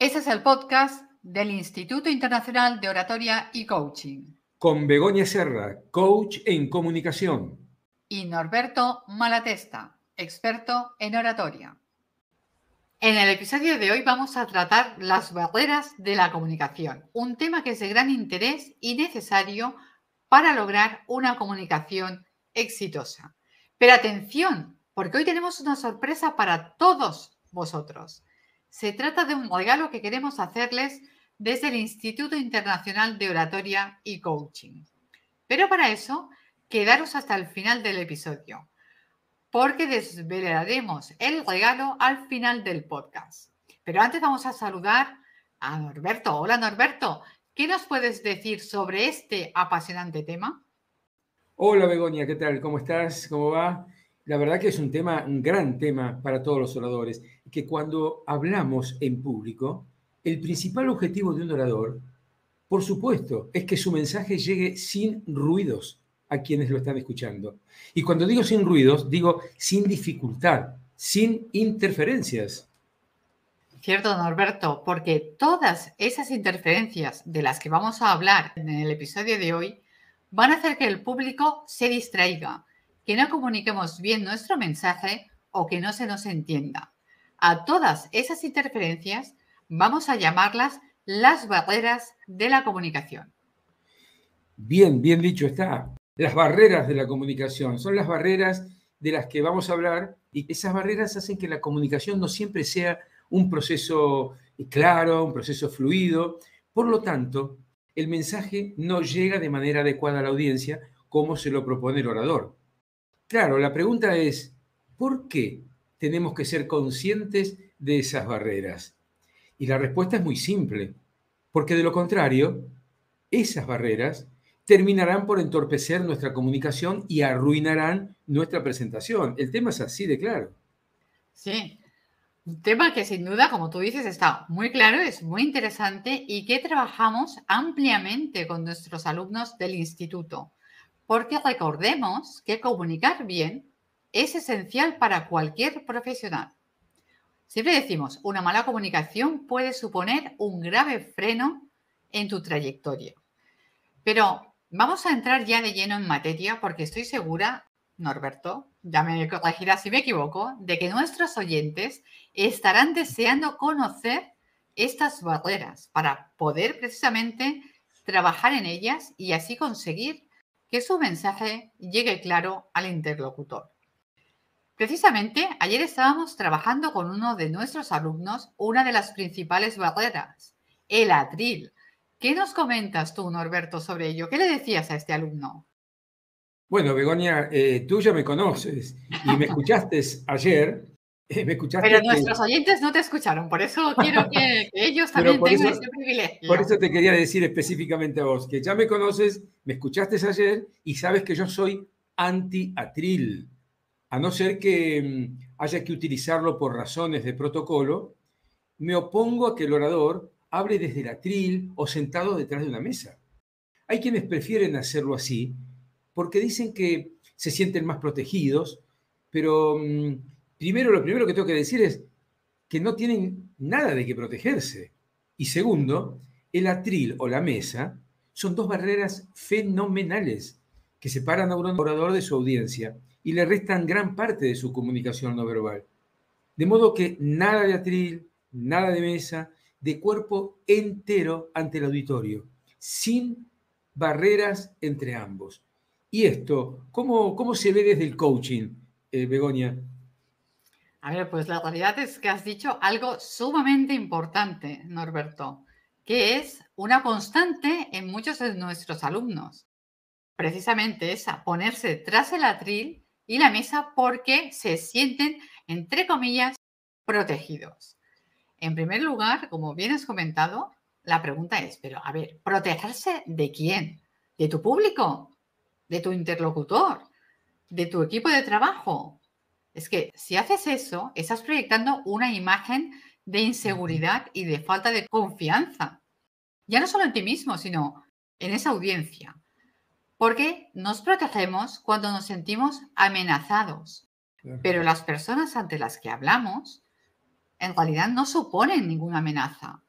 Este es el podcast del Instituto Internacional de Oratoria y Coaching. Con Begoña Serra, coach en comunicación. Y Norberto Malatesta, experto en oratoria. En el episodio de hoy vamos a tratar las barreras de la comunicación, un tema que es de gran interés y necesario para lograr una comunicación exitosa. Pero atención, porque hoy tenemos una sorpresa para todos vosotros. Se trata de un regalo que queremos hacerles desde el Instituto Internacional de Oratoria y Coaching. Pero para eso, quedaros hasta el final del episodio, porque desvelaremos el regalo al final del podcast. Pero antes vamos a saludar a Norberto. Hola Norberto, ¿qué nos puedes decir sobre este apasionante tema? Hola Begoña, ¿qué tal? ¿Cómo estás? ¿Cómo va? La verdad que es un gran tema para todos los oradores, que cuando hablamos en público, el principal objetivo de un orador, por supuesto, es que su mensaje llegue sin ruidos a quienes lo están escuchando. Y cuando digo sin ruidos, digo sin dificultad, sin interferencias. Cierto, Norberto, porque todas esas interferencias de las que vamos a hablar en el episodio de hoy van a hacer que el público se distraiga, que no comuniquemos bien nuestro mensaje o que no se nos entienda. A todas esas interferencias vamos a llamarlas las barreras de la comunicación. Bien dicho está. Las barreras de la comunicación son las barreras de las que vamos a hablar, y esas barreras hacen que la comunicación no siempre sea un proceso claro, un proceso fluido. Por lo tanto, el mensaje no llega de manera adecuada a la audiencia como se lo propone el orador. Claro, la pregunta es, ¿por qué tenemos que ser conscientes de esas barreras? Y la respuesta es muy simple, porque de lo contrario, esas barreras terminarán por entorpecer nuestra comunicación y arruinarán nuestra presentación. El tema es así de claro. Sí, un tema que sin duda, como tú dices, está muy claro, es muy interesante y que trabajamos ampliamente con nuestros alumnos del instituto, porque recordemos que comunicar bien es esencial para cualquier profesional. Siempre decimos, una mala comunicación puede suponer un grave freno en tu trayectoria. Pero vamos a entrar ya de lleno en materia porque estoy segura, Norberto, ya me corregirás si me equivoco, de que nuestros oyentes estarán deseando conocer estas barreras para poder precisamente trabajar en ellas y así conseguir que su mensaje llegue claro al interlocutor. Precisamente, ayer estábamos trabajando con uno de nuestros alumnos una de las principales barreras, el atril. ¿Qué nos comentas tú, Norberto, sobre ello? ¿Qué le decías a este alumno? Bueno, Begoña, tú ya me conoces y me escuchaste ayer, me Pero escuchaste que... nuestros oyentes no te escucharon, por eso quiero que ellos Pero también tengan ese por privilegio. eso te quería decir específicamente a vos, que ya me conoces, me escuchaste ayer y sabes que yo soy anti-atril. A no ser que haya que utilizarlo por razones de protocolo, me opongo a que el orador hable desde el atril o sentado detrás de una mesa. Hay quienes prefieren hacerlo así porque dicen que se sienten más protegidos, pero lo primero que tengo que decir es que no tienen nada de qué protegerse. Y segundo, el atril o la mesa son dos barreras fenomenales que separan a un orador de su audiencia y le restan gran parte de su comunicación no verbal. De modo que nada de atril, nada de mesa, de cuerpo entero ante el auditorio, sin barreras entre ambos. Y esto, ¿cómo se ve desde el coaching, Begoña? A ver, pues la realidad es que has dicho algo sumamente importante, Norberto, que es una constante en muchos de nuestros alumnos. Precisamente esa, ponerse tras el atril y la mesa porque se sienten, entre comillas, protegidos. En primer lugar, como bien has comentado, la pregunta es, pero a ver, ¿protegerse de quién? ¿De tu público? ¿De tu interlocutor? ¿De tu equipo de trabajo? Es que si haces eso, estás proyectando una imagen de inseguridad y de falta de confianza. Ya no solo en ti mismo, sino en esa audiencia. Porque nos protegemos cuando nos sentimos amenazados. Pero las personas ante las que hablamos en realidad no suponen ninguna amenaza.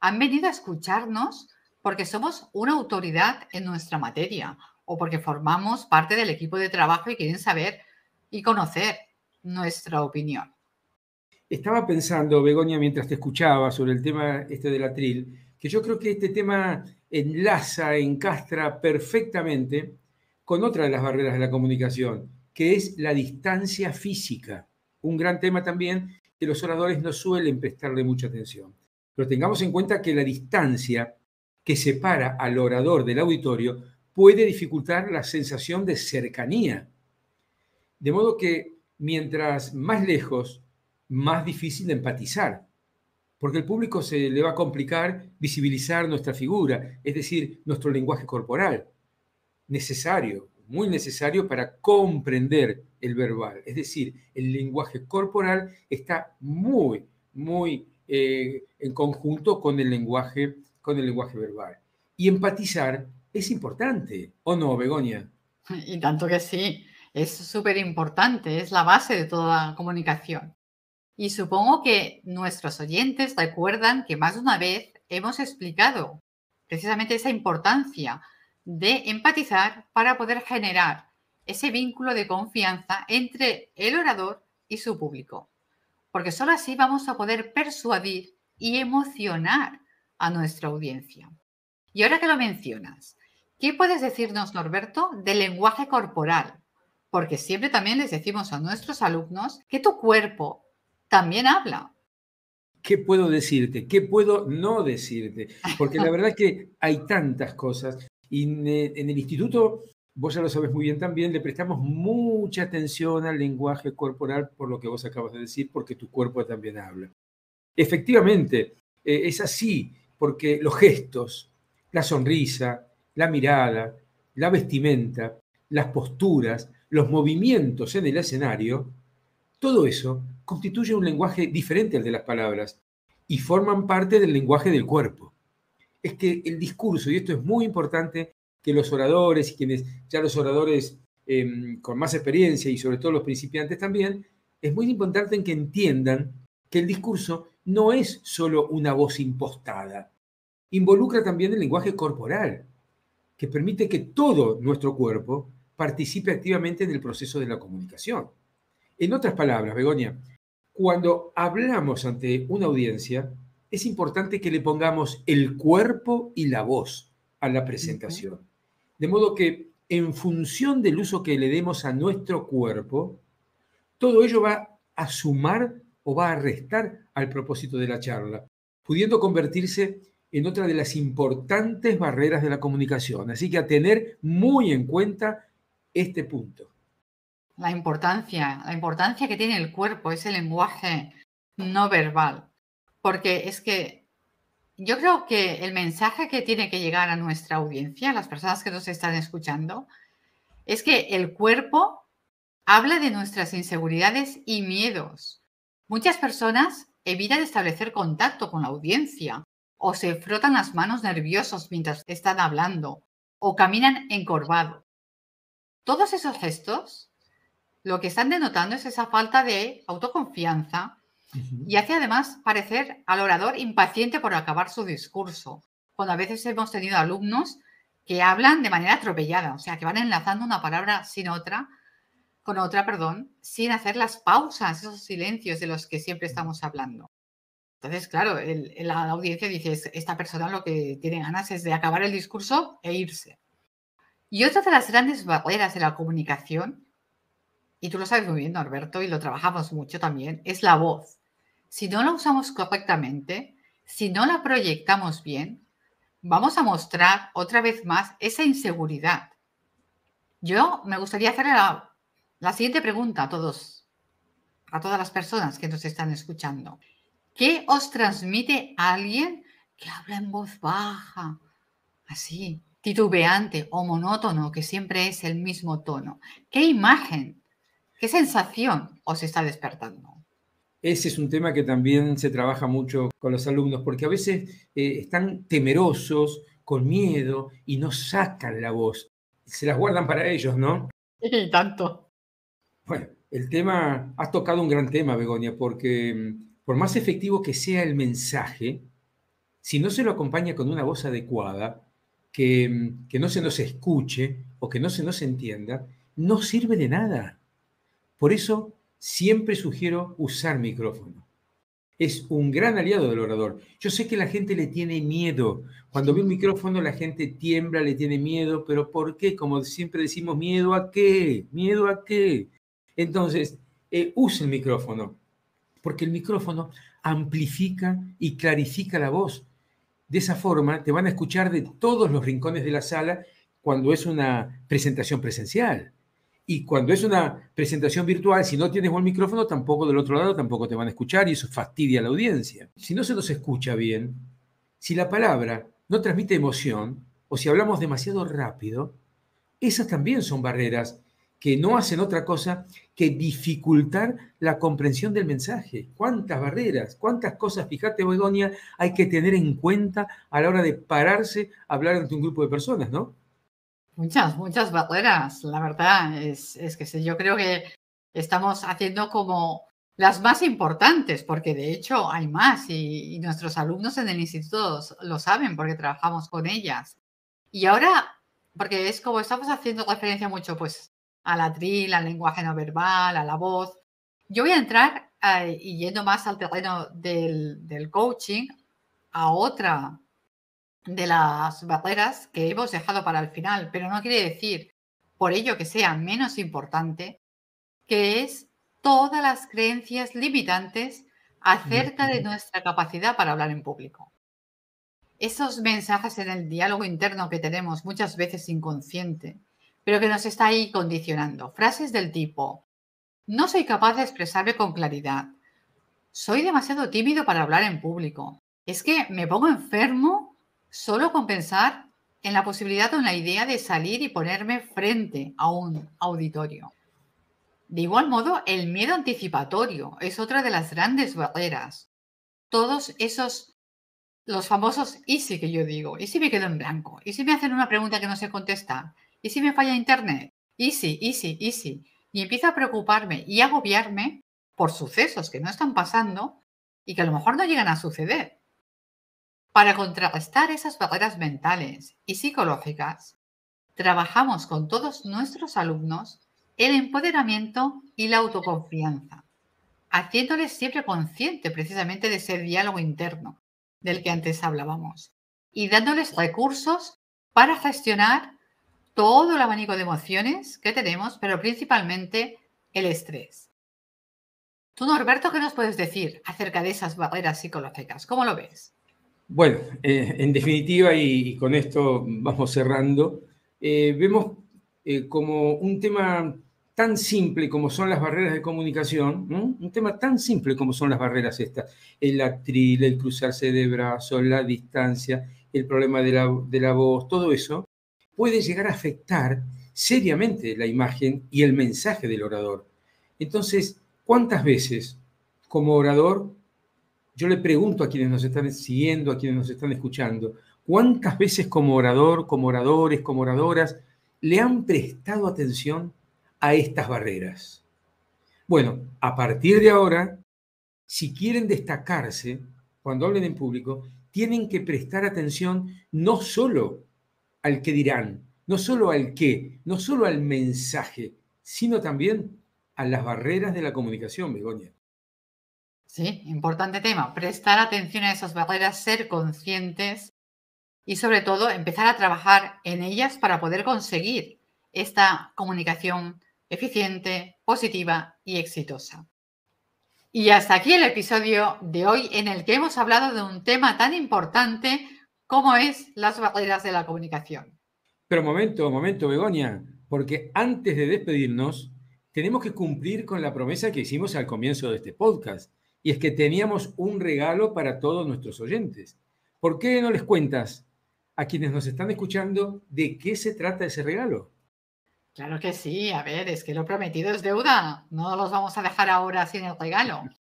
han venido a escucharnos porque somos una autoridad en nuestra materia o porque formamos parte del equipo de trabajo y quieren saber y conocer nuestra opinión. Estaba pensando, Begoña, mientras te escuchaba sobre el tema este del atril, que yo creo que este tema enlaza, encastra perfectamente con otra de las barreras de la comunicación, que es la distancia física. Un gran tema también que los oradores no suelen prestarle mucha atención. Pero tengamos en cuenta que la distancia que separa al orador del auditorio puede dificultar la sensación de cercanía. De modo que mientras más lejos, más difícil de empatizar, porque el público se le va a complicar visibilizar nuestra figura, es decir, nuestro lenguaje corporal, necesario, muy necesario para comprender el verbal. Es decir, el lenguaje corporal está muy en conjunto con el lenguaje verbal. Y empatizar es importante, ¿o no, Begoña? Y tanto que sí, es súper importante, es la base de toda comunicación. Y supongo que nuestros oyentes recuerdan que más de una vez hemos explicado precisamente esa importancia de empatizar para poder generar ese vínculo de confianza entre el orador y su público. Porque solo así vamos a poder persuadir y emocionar a nuestra audiencia. Y ahora que lo mencionas, ¿qué puedes decirnos, Norberto, del lenguaje corporal? Porque siempre también les decimos a nuestros alumnos que tu cuerpo también habla. ¿Qué puedo decirte? ¿Qué puedo no decirte? Porque la verdad que hay tantas cosas. Y en el instituto, vos ya lo sabes muy bien también, le prestamos mucha atención al lenguaje corporal por lo que vos acabas de decir, porque tu cuerpo también habla. Efectivamente, es así, porque los gestos, la sonrisa, la mirada, la vestimenta, las posturas, los movimientos en el escenario, todo eso constituye un lenguaje diferente al de las palabras y forman parte del lenguaje del cuerpo. Es que el discurso, y esto es muy importante, que los oradores y quienes ya los oradores con más experiencia y sobre todo los principiantes también, es muy importante en que entiendan que el discurso no es solo una voz impostada, involucra también el lenguaje corporal, que permite que todo nuestro cuerpo participe activamente en el proceso de la comunicación. En otras palabras, Begoña, cuando hablamos ante una audiencia, es importante que le pongamos el cuerpo y la voz a la presentación. De modo que, en función del uso que le demos a nuestro cuerpo, todo ello va a sumar o va a restar al propósito de la charla, pudiendo convertirse en otra de las importantes barreras de la comunicación. Así que a tener muy en cuenta este punto. La importancia que tiene el cuerpo, ese lenguaje no verbal. Porque es que yo creo que el mensaje que tiene que llegar a nuestra audiencia, a las personas que nos están escuchando, es que el cuerpo habla de nuestras inseguridades y miedos. Muchas personas evitan establecer contacto con la audiencia o se frotan las manos nerviosos mientras están hablando o caminan encorvados. Todos esos gestos lo que están denotando es esa falta de autoconfianza y hace además parecer al orador impaciente por acabar su discurso, cuando a veces hemos tenido alumnos que hablan de manera atropellada, o sea, que van enlazando una palabra con otra, sin hacer las pausas, esos silencios de los que siempre estamos hablando. Entonces, claro, la audiencia dice, esta persona lo que tiene ganas es de acabar el discurso e irse. Y otra de las grandes barreras de la comunicación, y tú lo sabes muy bien, Norberto, y lo trabajamos mucho también, es la voz. Si no la usamos correctamente, si no la proyectamos bien, vamos a mostrar otra vez más esa inseguridad. Yo me gustaría hacer la siguiente pregunta a todas las personas que nos están escuchando. ¿Qué os transmite alguien que habla en voz baja, así, titubeante o monótono, que siempre es el mismo tono? ¿Qué imagen, qué sensación os está despertando? Ese es un tema que también se trabaja mucho con los alumnos, porque a veces están temerosos, con miedo, y no sacan la voz. Se las guardan para ellos, ¿no? Y tanto. Bueno, el tema, has tocado un gran tema, Begoña, porque por más efectivo que sea el mensaje, si no se lo acompaña con una voz adecuada, que no se nos escuche o que no se nos entienda, no sirve de nada. Por eso siempre sugiero usar micrófono. Es un gran aliado del orador. Yo sé que la gente le tiene miedo. Cuando ve un Sí. micrófono la gente tiembla, le tiene miedo, pero ¿por qué? Como siempre decimos, ¿miedo a qué? ¿Miedo a qué? Entonces, use el micrófono, porque el micrófono amplifica y clarifica la voz. De esa forma te van a escuchar de todos los rincones de la sala cuando es una presentación presencial. Y cuando es una presentación virtual, si no tienes buen micrófono, tampoco del otro lado tampoco te van a escuchar y eso fastidia a la audiencia. Si no se nos escucha bien, si la palabra no transmite emoción o si hablamos demasiado rápido, esas también son barreras que no hacen otra cosa que dificultar la comprensión del mensaje. ¿Cuántas barreras, cuántas cosas, fíjate, Begoña, hay que tener en cuenta a la hora de pararse a hablar ante un grupo de personas, ¿no? Muchas, muchas barreras, la verdad. Es que sí, yo creo que estamos haciendo como las más importantes, porque de hecho hay más y nuestros alumnos en el instituto lo saben porque trabajamos con ellas. Y ahora, porque es como estamos haciendo referencia mucho pues al atril, al lenguaje no verbal, a la voz, yo voy a entrar y yendo más al terreno del coaching, a otra de las barreras que hemos dejado para el final, pero no quiere decir por ello que sea menos importante, que es todas las creencias limitantes acerca de nuestra capacidad para hablar en público. Esos mensajes en el diálogo interno que tenemos muchas veces inconsciente, pero que nos está ahí condicionando. Frases del tipo, no soy capaz de expresarme con claridad, soy demasiado tímido para hablar en público, es que me pongo enfermo solo con pensar en la posibilidad o en la idea de salir y ponerme frente a un auditorio. De igual modo, el miedo anticipatorio es otra de las grandes barreras. Todos esos, los famosos ¿y si que yo digo? ¿Y si me quedo en blanco? ¿Y si me hacen una pregunta que no sé contestar? ¿Y si me falla internet? ¿Y si? ¿Y si? ¿Y si? Y empiezo a preocuparme y agobiarme por sucesos que no están pasando y que a lo mejor no llegan a suceder. Para contrarrestar esas barreras mentales y psicológicas, trabajamos con todos nuestros alumnos el empoderamiento y la autoconfianza, haciéndoles siempre consciente precisamente de ese diálogo interno del que antes hablábamos y dándoles recursos para gestionar todo el abanico de emociones que tenemos, pero principalmente el estrés. Tú, Norberto, ¿qué nos puedes decir acerca de esas barreras psicológicas? ¿Cómo lo ves? Bueno, en definitiva, y con esto vamos cerrando, vemos como un tema tan simple como son las barreras de comunicación, ¿no? Un tema tan simple como son las barreras estas, el atril, el cruzarse de brazos, la distancia, el problema de la voz, todo eso puede llegar a afectar seriamente la imagen y el mensaje del orador. Entonces, ¿cuántas veces como orador yo le pregunto a quienes nos están siguiendo, a quienes nos están escuchando, ¿cuántas veces como orador, como oradores, como oradoras, le han prestado atención a estas barreras? Bueno, a partir de ahora, si quieren destacarse cuando hablen en público, tienen que prestar atención no solo al que dirán, no solo al qué, no solo al mensaje, sino también a las barreras de la comunicación, Begoña. Sí, importante tema. Prestar atención a esas barreras, ser conscientes y sobre todo empezar a trabajar en ellas para poder conseguir esta comunicación eficiente, positiva y exitosa. Y hasta aquí el episodio de hoy en el que hemos hablado de un tema tan importante como es las barreras de la comunicación. Pero momento, Begoña, porque antes de despedirnos, tenemos que cumplir con la promesa que hicimos al comienzo de este podcast, y es que teníamos un regalo para todos nuestros oyentes. ¿Por qué no les cuentas a quienes nos están escuchando de qué se trata ese regalo? Claro que sí, a ver, es que lo prometido es deuda, no los vamos a dejar ahora sin el regalo. ¿En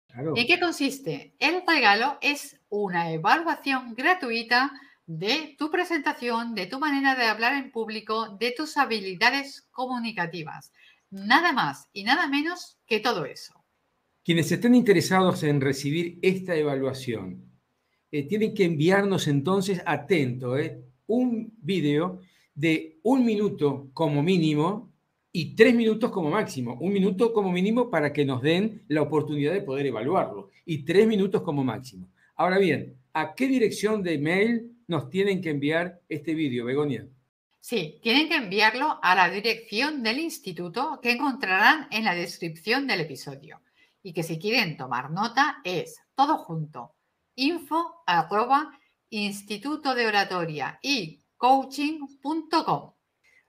Claro. qué consiste? El regalo es una evaluación gratuita de tu presentación, de tu manera de hablar en público, de tus habilidades comunicativas. Nada más y nada menos que todo eso. Quienes estén interesados en recibir esta evaluación, tienen que enviarnos entonces, atento, un video de 1 minuto como mínimo y 3 minutos como máximo. 1 minuto como mínimo para que nos den la oportunidad de poder evaluarlo y 3 minutos como máximo. Ahora bien, ¿a qué dirección de mail nos tienen que enviar este vídeo, Begoña? Sí, tienen que enviarlo a la dirección del instituto que encontrarán en la descripción del episodio. Y que si quieren tomar nota es todo junto, info@institutodeoratoria y coaching.com.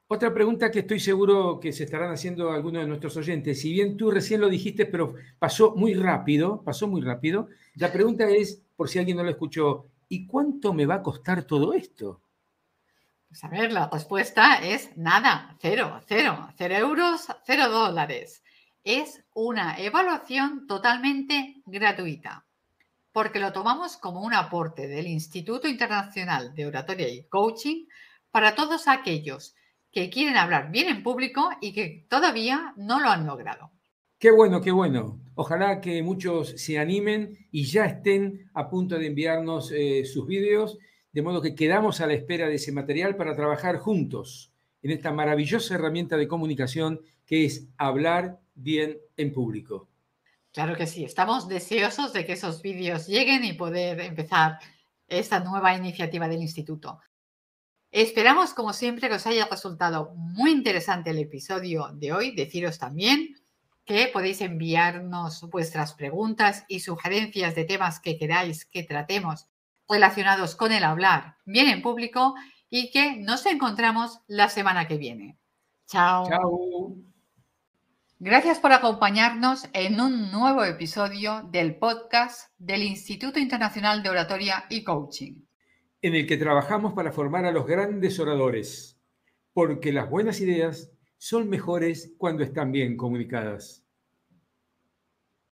Otra pregunta que estoy seguro que se estarán haciendo algunos de nuestros oyentes, si bien tú recién lo dijiste, pero pasó muy rápido, la pregunta es, por si alguien no lo escuchó, ¿y cuánto me va a costar todo esto? Pues a ver, la respuesta es nada, cero euros, $0. Es una evaluación totalmente gratuita, porque lo tomamos como un aporte del Instituto Internacional de Oratoria y Coaching para todos aquellos que quieren hablar bien en público y que todavía no lo han logrado. Qué bueno, qué bueno. Ojalá que muchos se animen y ya estén a punto de enviarnos sus vídeos, de modo que quedamos a la espera de ese material para trabajar juntos en esta maravillosa herramienta de comunicación que es hablar bien en público. Claro que sí, estamos deseosos de que esos vídeos lleguen y poder empezar esta nueva iniciativa del instituto. Esperamos, como siempre, que os haya resultado muy interesante el episodio de hoy. Deciros también que podéis enviarnos vuestras preguntas y sugerencias de temas que queráis que tratemos relacionados con el hablar bien en público y que nos encontramos la semana que viene. Chao. Chao. Gracias por acompañarnos en un nuevo episodio del podcast del Instituto Internacional de Oratoria y Coaching, En el que trabajamos para formar a los grandes oradores, porque las buenas ideas son mejores cuando están bien comunicadas.